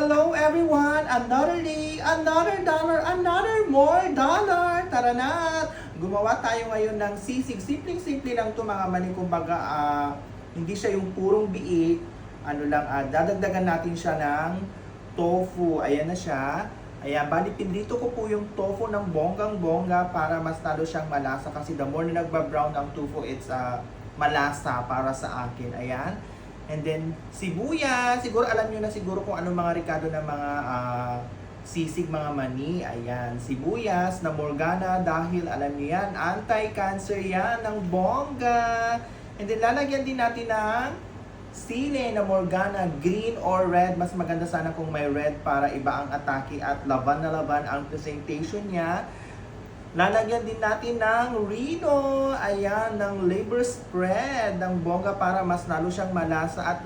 Hello everyone! Another day, another dollar, another more dollar! Tara na! Gumawa tayo ngayon ng sisig. Simpleng-simple lang to mga mani. Kumbaga, hindi siya yung purong biik. Dadagdagan natin siya ng tofu. Ayan na siya. Ayan, bali pinrito ko po yung tofu ng bonggang-bongga para mas lalo siyang malasa. Kasi the more na nagbabrown ang tofu, it's malasa para sa akin. Ayan. And then, sibuyas. Siguro alam nyo na siguro kung anong mga rekado ng mga sisig mga mani. Ayan, sibuyas na Morgana dahil alam nyo yan, anti-cancer yan ng bongga. And then, lalagyan din natin ng sili na Morgana, green or red. Mas maganda sana kung may red para iba ang atake at laban na laban ang presentation niya. Lalagyan din natin ng Reno, ayan, ng liver spread ng bongga para mas lalo siyang malasa at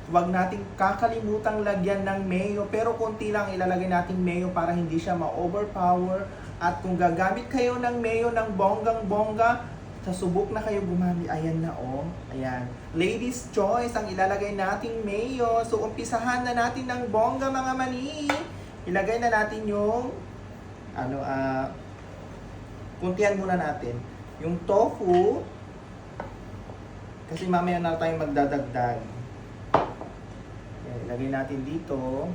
huwag nating kakalimutang lagyan ng mayo. Pero konti lang ilalagay natin mayo para hindi siya ma-overpower. At kung gagamit kayo ng mayo ng bonggang-bongga, subok na kayo gumamit. Ayan na oh, ayan. Ladies choice ang ilalagay nating mayo. So umpisahan na natin ng bongga mga mani. Ilagay na natin yung kuntihan muna natin yung tofu kasi mamaya na tayong magdadagdag. Ayan, ilagay natin dito.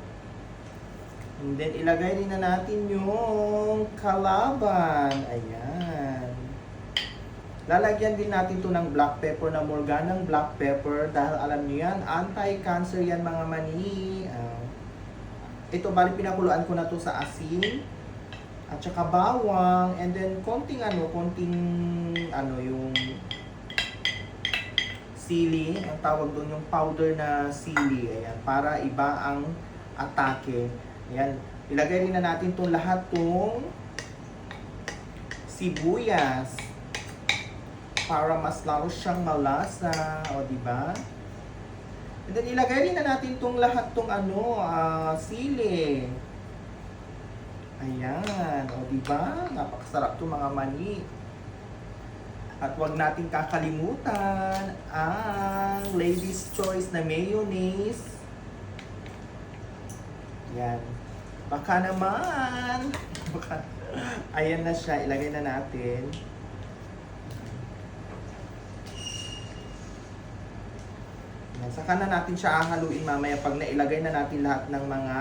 And then ilagay din na natin yung kalaban. Ayan. Lalagyan din natin to ng black pepper na Morganang black pepper dahil alam niyo yan, anti-cancer yan mga mani. Ito bali pinakuluan ko na to sa asin at saka bawang, and then konting yung sili, ang tawag doon yung powder na sili, ayan, para iba ang atake. Ayan, ilagay rin na natin itong lahat tong sibuyas para mas lalo siyang malasa, o diba? And then ilagay rin na natin itong lahat tong sili. Ayan, o diba? Napakasarap to mga mani. At wag nating kakalimutan ang ladies choice na mayonnaise. Ayan. Baka naman. Ayan na siya, ilagay na natin. Ayan. Saka na natin siya haluin mamaya pag nailagay na natin lahat ng mga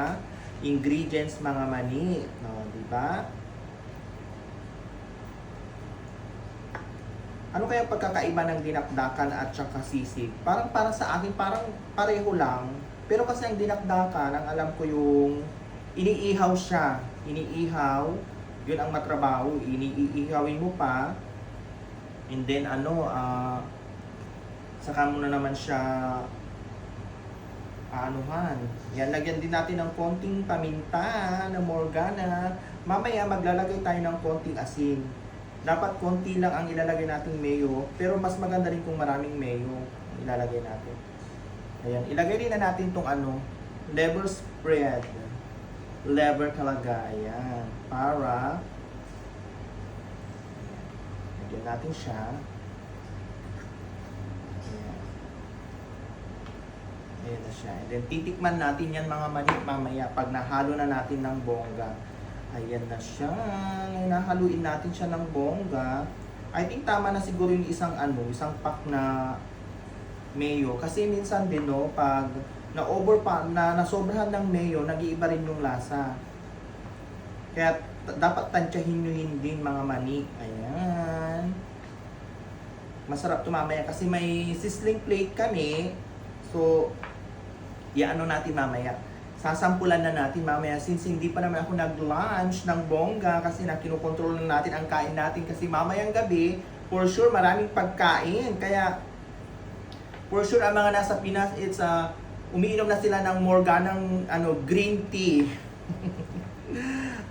ingredients mga mani, no, di ba? Ano kaya pagkakaiba ng dinakdakan at saka sisig? Parang para sa akin parang pareho lang, pero kasi ang dinakdakan, ang alam ko yung iniihaw siya, iniihaw, yun ang matrabaho, iniihawin mo pa, and then saka mo na naman siya yan, lagyan din natin ng konting paminta na Morgana. Mamaya maglalagay tayo ng konting asin. Dapat konti lang ang ilalagay nating mayo, pero mas maganda rin kung maraming mayo ilalagay natin. Ayan, ilagay rin na natin tong liver spread. Liver talaga, ayan. Para lagyan natin siya. Ayan na siya. And then titikman natin yan mga mani mamaya pag nahalo na natin ng bongga. Ayan na siya. Nahaluin natin siya ng bongga. I think tama na siguro yung isang pack na mayo. Kasi minsan din pag nasobrahan ng mayo, nag-iiba rin yung lasa. Kaya dapat tansyahin nyo din mga mani. Ayan. Masarap to mamaya kasi may sizzling plate kami. So, natin mamaya. Sasampulan na natin mamaya since hindi pa naman ako nag-lunch ng bongga kasi kinukontrol na natin ang kain natin kasi mamayang gabi, for sure maraming pagkain. Kaya, for sure ang mga nasa Pinas, it's umiinom na sila ng Morganang green tea.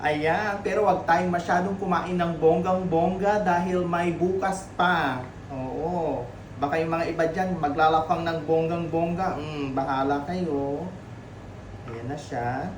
Ayan, pero wag tayong masyadong kumain ng bonggang-bongga dahil may bukas pa. Oo. Baka yung mga iba dyan, maglalapang ng bonggang-bongga. Bahala kayo. Ayan na siya.